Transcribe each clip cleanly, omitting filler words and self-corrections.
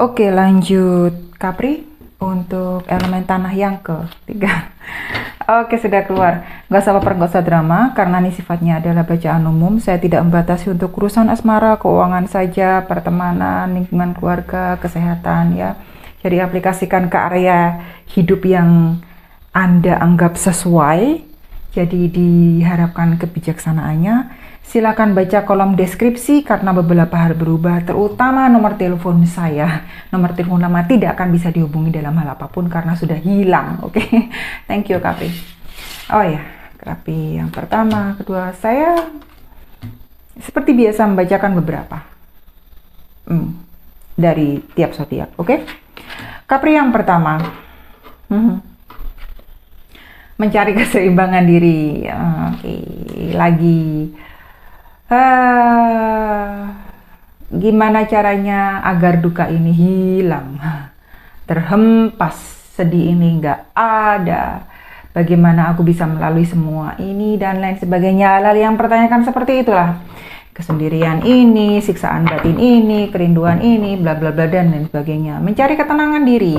Oke, lanjut Capri untuk elemen tanah yang ketiga. Oke, sudah keluar. Gak usah baper, gak usah drama, karena ini sifatnya adalah bacaan umum. Saya tidak membatasi untuk urusan asmara, keuangan saja, pertemanan, lingkungan keluarga, kesehatan ya. Jadi aplikasikan ke area hidup yang Anda anggap sesuai. Jadi diharapkan kebijaksanaannya. Silakan baca kolom deskripsi karena beberapa hal berubah, terutama nomor telepon saya. Nomor telepon lama tidak akan bisa dihubungi dalam hal apapun karena sudah hilang. Oke, thank you Capri. Oh ya, Capri yang pertama, kedua, saya seperti biasa membacakan beberapa dari tiap zodiak. Oke, Capri yang pertama, mencari keseimbangan diri. Oke, lagi. Gimana caranya agar duka ini hilang, terhempas, sedih ini nggak ada, bagaimana aku bisa melalui semua ini dan lain sebagainya. Hal-hal yang pertanyakan seperti itulah, kesendirian ini, siksaan batin ini, kerinduan ini, bla bla bla dan lain sebagainya. Mencari ketenangan diri,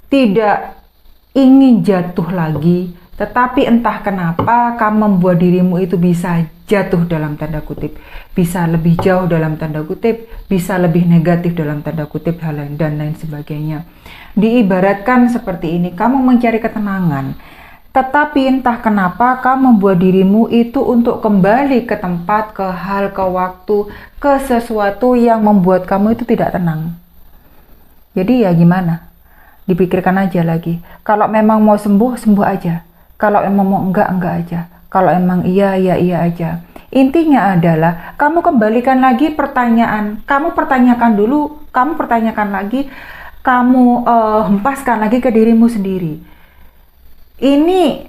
tidak ingin jatuh lagi. Tetapi entah kenapa kamu membuat dirimu itu bisa jatuh dalam tanda kutip, bisa lebih jauh dalam tanda kutip, bisa lebih negatif dalam tanda kutip, hal lain dan lain sebagainya. Diibaratkan seperti ini, kamu mencari ketenangan, tetapi entah kenapa kamu membuat dirimu itu untuk kembali ke tempat, ke hal, ke waktu, ke sesuatu yang membuat kamu itu tidak tenang. Jadi ya gimana? Dipikirkan aja lagi. Kalau memang mau sembuh, sembuh aja. Kalau emang mau enggak aja. Kalau emang iya aja. Intinya adalah kamu kembalikan lagi pertanyaan. Kamu pertanyakan dulu, kamu pertanyakan lagi, kamu hempaskan lagi ke dirimu sendiri. Ini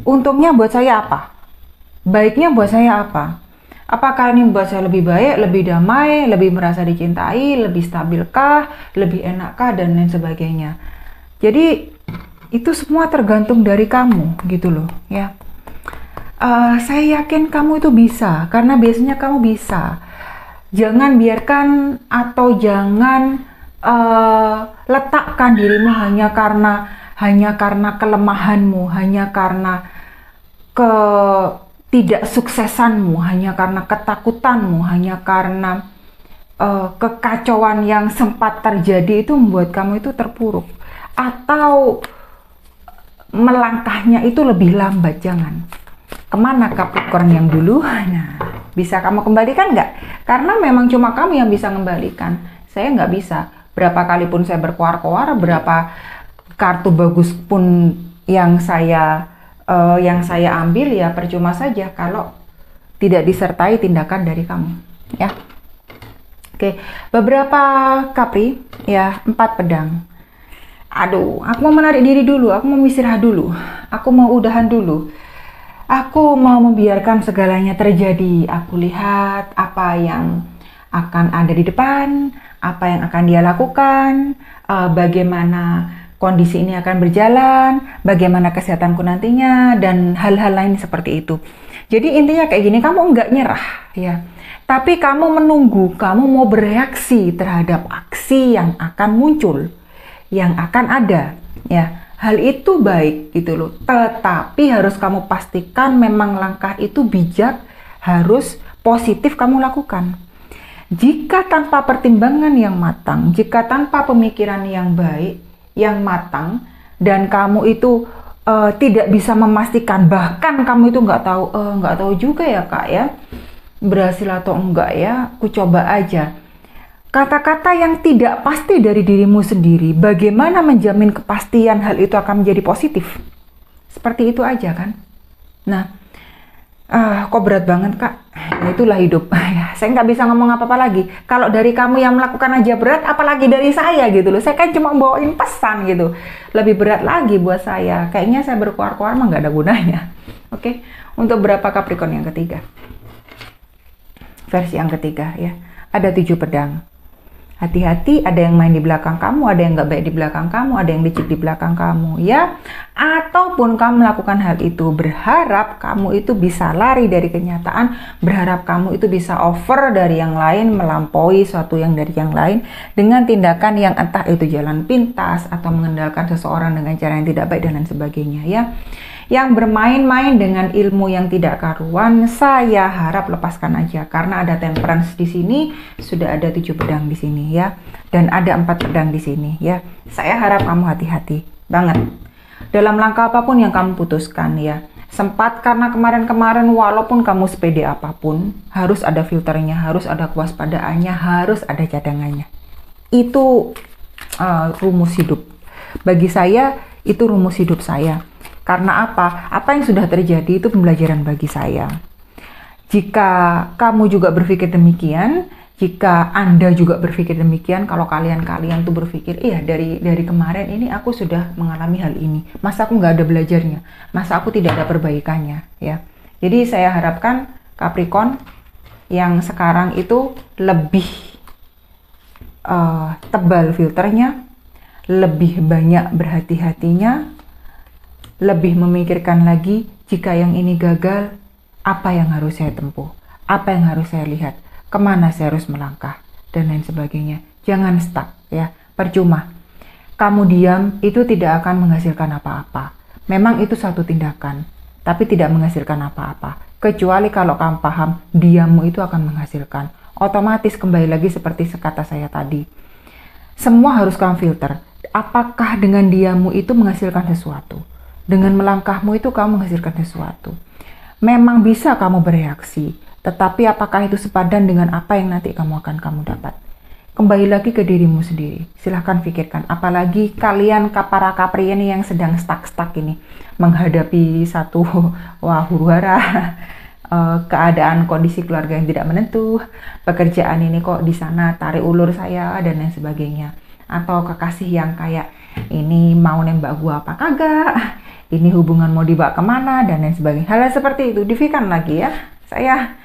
untungnya buat saya apa? Baiknya buat saya apa? Apakah ini membuat saya lebih baik, lebih damai, lebih merasa dicintai, lebih stabilkah, lebih enakkah, dan lain sebagainya. Jadi itu semua tergantung dari kamu gitu loh ya. Saya yakin kamu itu bisa, karena biasanya kamu bisa. Jangan biarkan atau jangan letakkan dirimu hanya karena kelemahanmu, hanya karena ketidaksuksesanmu, hanya karena ketakutanmu, hanya karena kekacauan yang sempat terjadi itu membuat kamu itu terpuruk atau melangkahnya itu lebih lambat. Jangan. Kemana Capricorn yang dulu? Nah, bisa kamu kembalikan nggak? Karena memang cuma kamu yang bisa kembalikan. Saya nggak bisa. Berapa kali pun saya berkoar-koar, berapa kartu bagus pun yang saya ambil, ya percuma saja kalau tidak disertai tindakan dari kamu. Ya. Oke, beberapa Capri, ya 4 pedang. Aduh, aku mau menarik diri dulu, aku mau istirahat dulu, aku mau udahan dulu, aku mau membiarkan segalanya terjadi. Aku lihat apa yang akan ada di depan, apa yang akan dia lakukan, bagaimana kondisi ini akan berjalan, bagaimana kesehatanku nantinya, dan hal-hal lain seperti itu. Jadi intinya kayak gini, kamu nggak nyerah ya, tapi kamu menunggu, kamu mau bereaksi terhadap aksi yang akan muncul, yang akan ada ya. Hal itu baik gitu loh, tetapi harus kamu pastikan memang langkah itu bijak, harus positif kamu lakukan. Jika tanpa pertimbangan yang matang, jika tanpa pemikiran yang baik, yang matang, dan kamu itu tidak bisa memastikan, bahkan kamu itu nggak tahu juga ya kak ya, berhasil atau enggak ya, aku coba aja. Kata-kata yang tidak pasti dari dirimu sendiri, bagaimana menjamin kepastian hal itu akan menjadi positif? Seperti itu aja kan? Nah, kok berat banget kak? Ya, itulah hidup. Saya nggak bisa ngomong apa-apa lagi. Kalau dari kamu yang melakukan aja berat, apalagi dari saya gitu loh. Saya kan cuma bawain pesan gitu. Lebih berat lagi buat saya. Kayaknya saya berkuar-kuar mah nggak ada gunanya. Oke, untuk berapa Capricorn yang ketiga? Versi yang ketiga ya. Ada 7 pedang. Hati-hati, ada yang main di belakang kamu, ada yang nggak baik di belakang kamu, ada yang licik di belakang kamu, ya. Ataupun kamu melakukan hal itu berharap kamu itu bisa lari dari kenyataan, berharap kamu itu bisa over dari yang lain, melampaui suatu yang dari yang lain dengan tindakan yang entah itu jalan pintas atau mengendalikan seseorang dengan cara yang tidak baik dan lain sebagainya, ya. Yang bermain-main dengan ilmu yang tidak karuan, saya harap lepaskan aja, karena ada temperance di sini, sudah ada 7 pedang di sini, ya, dan ada 4 pedang di sini, ya. Saya harap kamu hati-hati banget dalam langkah apapun yang kamu putuskan, ya. Sempat karena kemarin-kemarin walaupun kamu sepede apapun, harus ada filternya, harus ada kewaspadaannya, harus ada cadangannya. Itu rumus hidup. Bagi saya, itu rumus hidup saya. Karena apa? Apa yang sudah terjadi itu pembelajaran bagi saya. Jika kamu juga berpikir demikian, jika Anda juga berpikir demikian, kalau kalian tuh berpikir, iya dari kemarin ini aku sudah mengalami hal ini, masa aku nggak ada belajarnya, masa aku tidak ada perbaikannya, ya. Jadi saya harapkan Capricorn yang sekarang itu lebih tebal filternya, lebih banyak berhati-hatinya, lebih memikirkan lagi jika yang ini gagal, apa yang harus saya tempuh, apa yang harus saya lihat, kemana saya harus melangkah, dan lain sebagainya. Jangan stuck, ya, percuma. Kamu diam itu tidak akan menghasilkan apa-apa. Memang itu satu tindakan, tapi tidak menghasilkan apa-apa. Kecuali kalau kamu paham, diammu itu akan menghasilkan. Otomatis kembali lagi seperti kata saya tadi. Semua harus kamu filter. Apakah dengan diammu itu menghasilkan sesuatu? Dengan melangkahmu itu kamu menghasilkan sesuatu. Memang bisa kamu bereaksi, tetapi apakah itu sepadan dengan apa yang nanti kamu dapat? Kembali lagi ke dirimu sendiri. Silahkan pikirkan. Apalagi kalian para Capri ini yang sedang stuck ini, menghadapi satu huru-hara, keadaan kondisi keluarga yang tidak menentu, pekerjaan ini kok di sana tarik ulur saya dan lain sebagainya, atau kekasih yang kayak ini mau nembak gua apa kagak, ini hubungan mau dibawa kemana, dan lain sebagainya. Hal seperti itu, difikirkan lagi, ya. Saya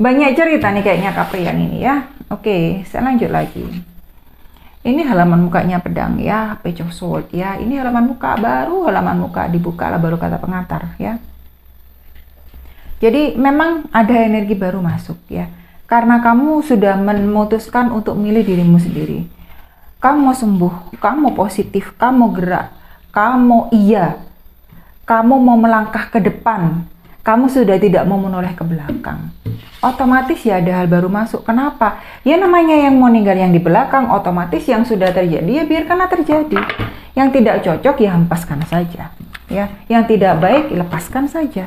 banyak cerita nih kayaknya Caprian ini, ya. Oke, saya lanjut lagi. Ini halaman mukanya pedang, ya, Page of Swords, ya. Ini halaman muka baru, halaman muka dibuka lah baru kata pengantar, ya. Jadi memang ada energi baru masuk, ya. Karena kamu sudah memutuskan untuk milih dirimu sendiri. Kamu mau sembuh, kamu mau positif, kamu mau gerak, kamu kamu mau melangkah ke depan, kamu sudah tidak mau menoleh ke belakang. Otomatis ya ada hal baru masuk. Kenapa? Ya namanya yang mau ninggal yang di belakang, otomatis yang sudah terjadi ya biarkanlah terjadi. Yang tidak cocok ya hempaskan saja. Ya, yang tidak baik lepaskan saja.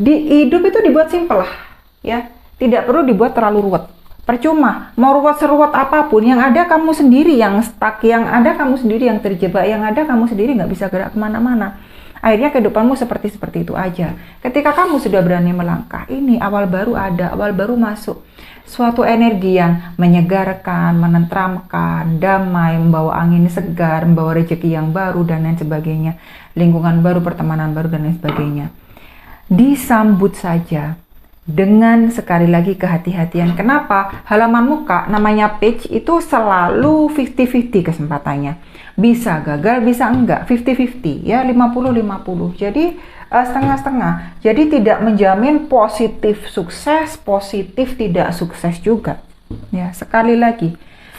Di hidup itu dibuat simpel lah, ya. Tidak perlu dibuat terlalu ruwet. Percuma, mau ruwet seruwet apapun, yang ada kamu sendiri yang stuck, yang ada kamu sendiri yang terjebak, yang ada kamu sendiri nggak bisa gerak kemana-mana. Akhirnya kehidupanmu seperti itu aja. Ketika kamu sudah berani melangkah, ini awal baru ada, awal baru masuk. Suatu energi yang menyegarkan, menenteramkan, damai, membawa angin segar, membawa rezeki yang baru, dan lain sebagainya. Lingkungan baru, pertemanan baru, dan lain sebagainya. Disambut saja. Dengan sekali lagi kehati-hatian. Kenapa? Halaman muka namanya page itu selalu 50-50 kesempatannya. Bisa gagal, bisa enggak. 50-50 ya, 50-50. Jadi setengah-setengah. Jadi tidak menjamin positif sukses, positif tidak sukses juga. Ya, sekali lagi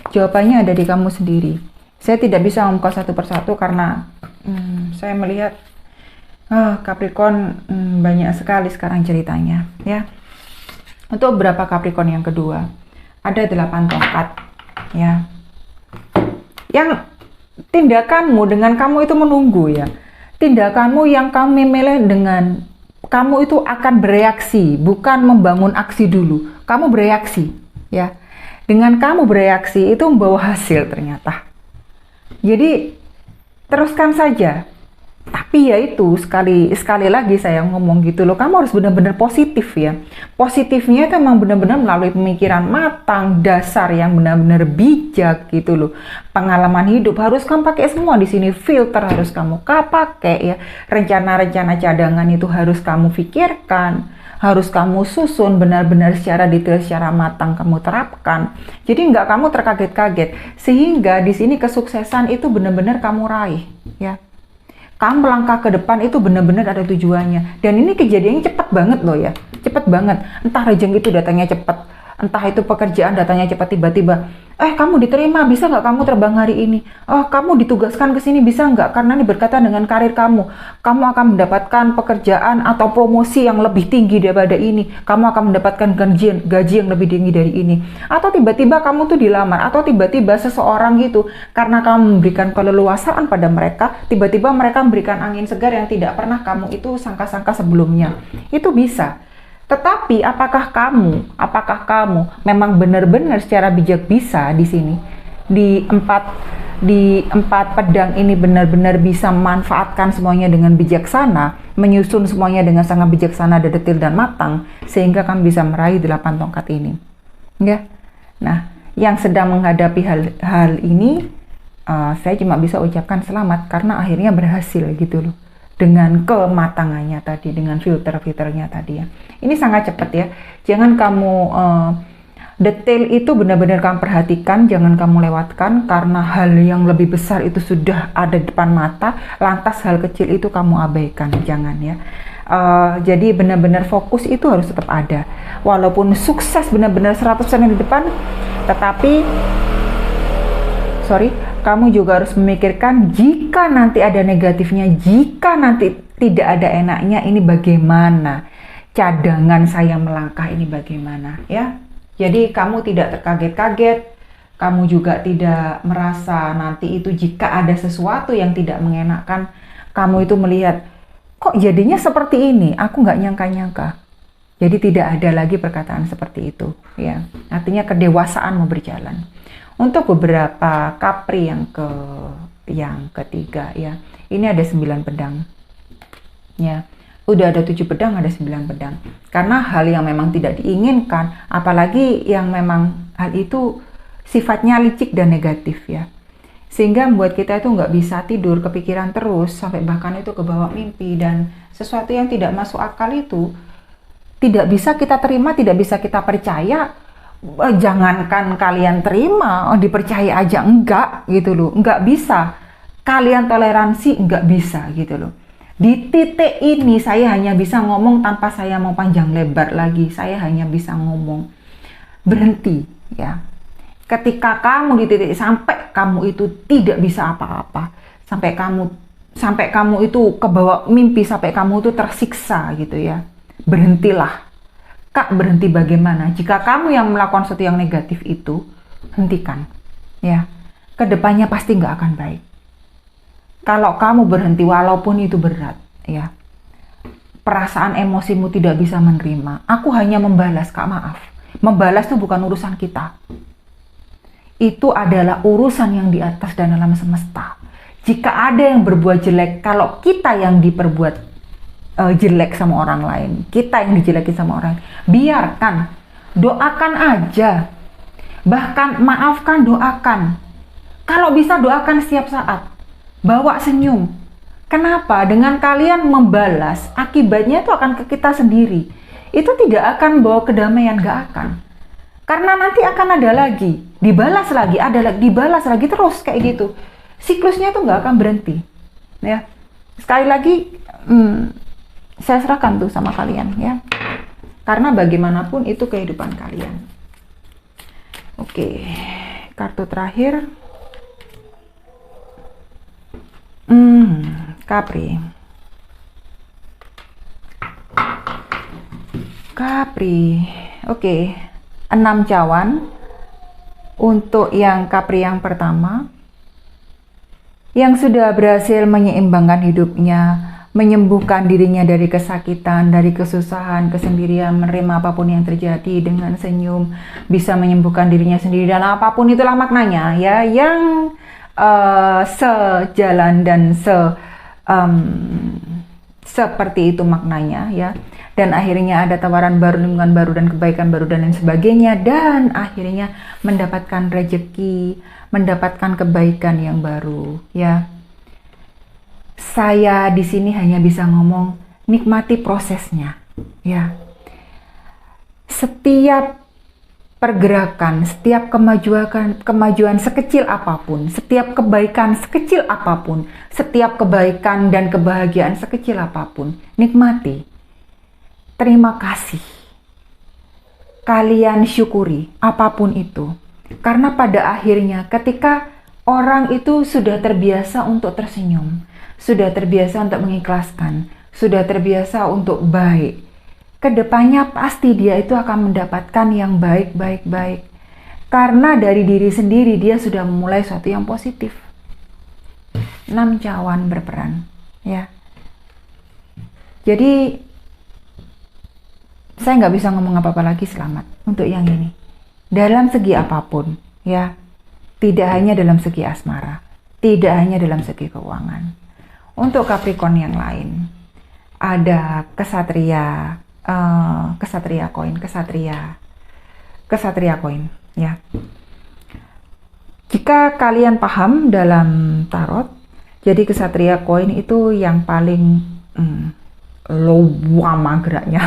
jawabannya ada di kamu sendiri. Saya tidak bisa membuka satu persatu karena saya melihat Capricorn banyak sekali sekarang ceritanya, ya. Untuk beberapa Capricorn yang kedua, ada 8 tongkat, ya. Yang tindakanmu dengan kamu itu menunggu, ya. Tindakanmu yang kamu milih dengan kamu itu akan bereaksi, bukan membangun aksi dulu. Kamu bereaksi, ya. Dengan kamu bereaksi itu membawa hasil ternyata. Jadi teruskan saja. Tapi ya itu sekali lagi saya ngomong gitu loh, kamu harus benar-benar positif ya. Positifnya itu emang benar-benar melalui pemikiran matang, dasar yang benar-benar bijak gitu loh. Pengalaman hidup harus kamu pakai semua di sini, filter harus kamu pakai ya. Rencana-rencana cadangan itu harus kamu pikirkan. harus kamu susun benar-benar secara detail, secara matang kamu terapkan. Jadi nggak kamu terkaget-kaget, sehingga di sini kesuksesan itu benar-benar kamu raih, ya. Kamu melangkah ke depan itu benar-benar ada tujuannya. Dan ini kejadiannya cepat banget loh ya, cepat banget. Entah rezeki itu datangnya cepat, entah itu pekerjaan datangnya cepat, tiba-tiba kamu diterima, bisa nggak kamu terbang hari ini? Oh, kamu ditugaskan ke sini, bisa nggak? Karena ini berkaitan dengan karir kamu akan mendapatkan pekerjaan atau promosi yang lebih tinggi daripada ini, kamu akan mendapatkan gaji yang lebih tinggi dari ini. Atau tiba-tiba kamu tuh dilamar, atau tiba-tiba seseorang gitu, karena kamu memberikan keleluasaan pada mereka, tiba-tiba mereka memberikan angin segar yang tidak pernah kamu itu sangka-sangka sebelumnya. Itu bisa. Tetapi apakah kamu memang benar-benar secara bijak bisa di sini di empat pedang ini benar-benar bisa memanfaatkan semuanya dengan bijaksana, menyusun semuanya dengan sangat bijaksana dan detail dan matang, sehingga kamu bisa meraih 8 tongkat ini, ya. Nah, yang sedang menghadapi hal ini, saya cuma bisa ucapkan selamat karena akhirnya berhasil gitu loh. Dengan kematangannya tadi, dengan filter-filternya tadi ya. Ini sangat cepat ya. Jangan kamu detail itu benar-benar kamu perhatikan, jangan kamu lewatkan karena hal yang lebih besar itu sudah ada di depan mata, lantas hal kecil itu kamu abaikan, jangan ya. Jadi benar-benar fokus itu harus tetap ada. Walaupun sukses benar-benar 100% di depan, tetapi kamu juga harus memikirkan jika nanti ada negatifnya, jika nanti tidak ada enaknya, ini bagaimana? Cadangan saya melangkah ini bagaimana? Ya, jadi kamu tidak terkaget-kaget, kamu juga tidak merasa nanti itu jika ada sesuatu yang tidak mengenakan, kamu itu melihat, kok jadinya seperti ini? Aku nggak nyangka-nyangka. Jadi tidak ada lagi perkataan seperti itu. Ya, artinya kedewasaan mau berjalan. Untuk beberapa Capri yang ketiga ya, ini ada 9 pedang ya, udah ada 7 pedang, ada 9 pedang, karena hal yang memang tidak diinginkan, apalagi yang memang hal itu sifatnya licik dan negatif ya, sehingga membuat kita itu nggak bisa tidur, kepikiran terus, sampai bahkan itu kebawa mimpi, dan sesuatu yang tidak masuk akal itu tidak bisa kita terima, tidak bisa kita percaya. Jangankan kalian terima, dipercaya aja enggak gitu loh, enggak bisa. Kalian toleransi enggak bisa gitu loh. Di titik ini saya hanya bisa ngomong tanpa saya mau panjang lebar lagi. Saya hanya bisa ngomong berhenti ya. Ketika kamu di titik sampai kamu itu tidak bisa apa-apa, sampai kamu itu kebawa mimpi, sampai kamu itu tersiksa gitu ya. Berhentilah. Kak, berhenti bagaimana? Jika kamu yang melakukan sesuatu yang negatif itu, hentikan. Ya, kedepannya pasti nggak akan baik. Kalau kamu berhenti, walaupun itu berat, ya, perasaan emosimu tidak bisa menerima. Aku hanya membalas, Kak, maaf. Membalas itu bukan urusan kita. Itu adalah urusan yang di atas dan alam semesta. Jika ada yang berbuat jelek, kalau kita yang diperbuat jelek sama orang lain, kita yang dijelekin sama orang lain, biarkan, doakan aja, bahkan maafkan, doakan, kalau bisa doakan setiap saat, bawa senyum. Kenapa? Dengan kalian membalas, akibatnya itu akan ke kita sendiri, itu tidak akan bawa kedamaian, gak akan, karena nanti akan ada lagi, dibalas lagi, ada lagi, dibalas lagi, terus kayak gitu, siklusnya itu gak akan berhenti ya. Sekali lagi saya serahkan tuh sama kalian ya, karena bagaimanapun itu kehidupan kalian. Oke, kartu terakhir, Capri. Oke, 6 cawan untuk yang Capri yang pertama, yang sudah berhasil menyeimbangkan hidupnya, menyembuhkan dirinya dari kesakitan, dari kesusahan, kesendirian, menerima apapun yang terjadi dengan senyum, bisa menyembuhkan dirinya sendiri, dan apapun itulah maknanya ya, yang sejalan dan seperti itu maknanya ya, dan akhirnya ada tawaran baru, lingkungan baru, dan kebaikan baru, dan lain sebagainya, dan akhirnya mendapatkan rezeki, mendapatkan kebaikan yang baru ya. Saya di sini hanya bisa ngomong nikmati prosesnya ya. Setiap pergerakan, setiap kemajuan sekecil apapun, setiap kebaikan sekecil apapun, setiap kebaikan dan kebahagiaan sekecil apapun, nikmati. Terima kasih. Kalian syukuri apapun itu. Karena pada akhirnya ketika orang itu sudah terbiasa untuk tersenyum, sudah terbiasa untuk mengikhlaskan, sudah terbiasa untuk baik, kedepannya pasti dia itu akan mendapatkan yang baik. Karena dari diri sendiri dia sudah memulai sesuatu yang positif. 6 cawan berperan, ya. Jadi saya nggak bisa ngomong apa-apa lagi selamat untuk yang ini. Dalam segi apapun, ya. Tidak hanya dalam segi asmara, tidak hanya dalam segi keuangan. Untuk Capricorn yang lain, ada kesatria koin, ya. Jika kalian paham dalam tarot, jadi kesatria koin itu yang paling lama geraknya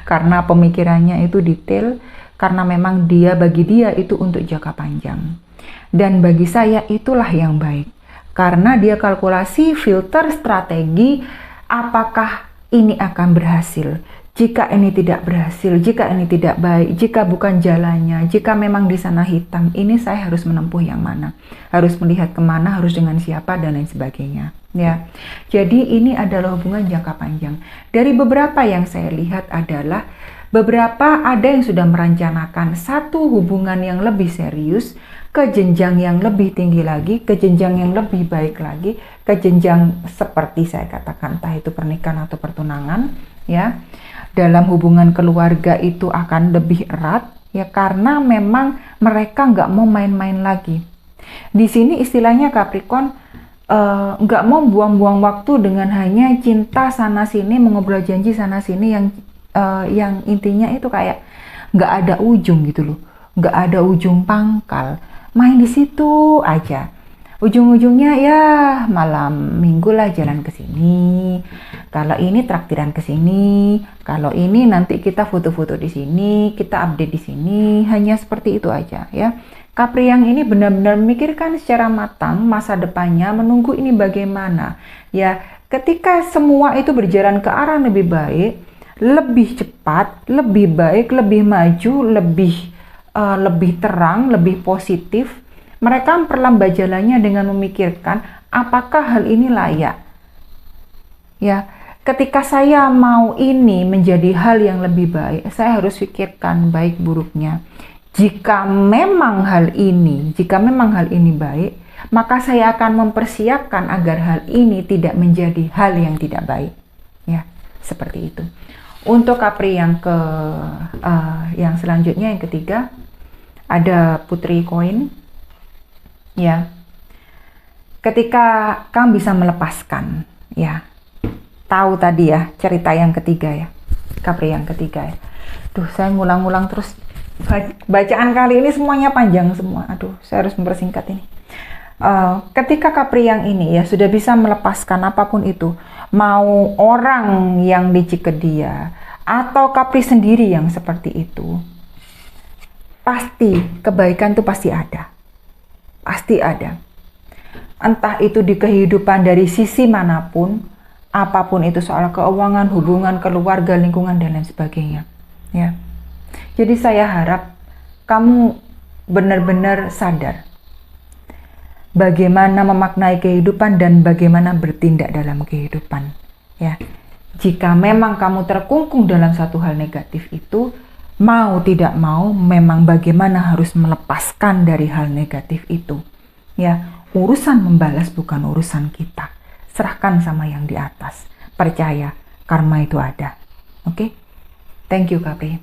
karena pemikirannya itu detail, karena memang bagi dia itu untuk jangka panjang. Dan bagi saya itulah yang baik, karena dia kalkulasi, filter, strategi, apakah ini akan berhasil. Jika ini tidak berhasil, jika ini tidak baik, jika bukan jalannya, jika memang di sana hitam, ini saya harus menempuh yang mana, harus melihat kemana, harus dengan siapa, dan lain sebagainya. Ya, jadi ini adalah hubungan jangka panjang. Dari beberapa yang saya lihat adalah beberapa ada yang sudah merencanakan satu hubungan yang lebih serius, ke jenjang yang lebih tinggi lagi, ke jenjang yang lebih baik lagi, ke jenjang seperti saya katakan, entah itu pernikahan atau pertunangan, ya. Dalam hubungan keluarga itu akan lebih erat, ya, karena memang mereka nggak mau main-main lagi. Di sini istilahnya Capricorn nggak mau buang-buang waktu dengan hanya cinta sana sini, mengobrol janji sana sini yang intinya itu kayak nggak ada ujung gitu loh, nggak ada ujung pangkal, main di situ aja. Ujung-ujungnya ya malam minggu lah jalan ke sini. Kalau ini traktiran ke sini, kalau ini nanti kita foto-foto di sini, kita update di sini, hanya seperti itu aja, ya. Capri yang ini benar-benar memikirkan secara matang masa depannya, menunggu ini bagaimana. Ya, ketika semua itu berjalan ke arah lebih baik, lebih cepat, lebih baik, lebih maju, lebih terang, lebih positif, mereka memperlambat jalannya dengan memikirkan apakah hal ini layak. Ya, ketika saya mau ini menjadi hal yang lebih baik, saya harus pikirkan baik buruknya. Jika memang hal ini baik, maka saya akan mempersiapkan agar hal ini tidak menjadi hal yang tidak baik. Ya, seperti itu. Untuk Capri yang selanjutnya, yang ketiga, ada Putri Koin. Ya, ketika kamu bisa melepaskan, ya, tahu tadi ya cerita yang ketiga ya, Capri yang ketiga ya. Duh, saya ngulang-ngulang terus, bacaan kali ini semuanya panjang semua. Aduh, saya harus mempersingkat ini. Ketika Capri yang ini ya sudah bisa melepaskan apapun itu, mau orang yang diciket dia atau Capri sendiri yang seperti itu, pasti kebaikan itu pasti ada. Pasti ada. Entah itu di kehidupan dari sisi manapun, apapun itu, soal keuangan, hubungan, keluarga, lingkungan, dan lain sebagainya. Ya. Jadi saya harap kamu benar-benar sadar bagaimana memaknai kehidupan dan bagaimana bertindak dalam kehidupan. Ya. Jika memang kamu terkungkung dalam satu hal negatif itu, mau tidak mau, memang bagaimana harus melepaskan dari hal negatif itu. Ya, urusan membalas bukan urusan kita. Serahkan sama yang di atas. Percaya, karma itu ada. Oke? Thank you, Capri.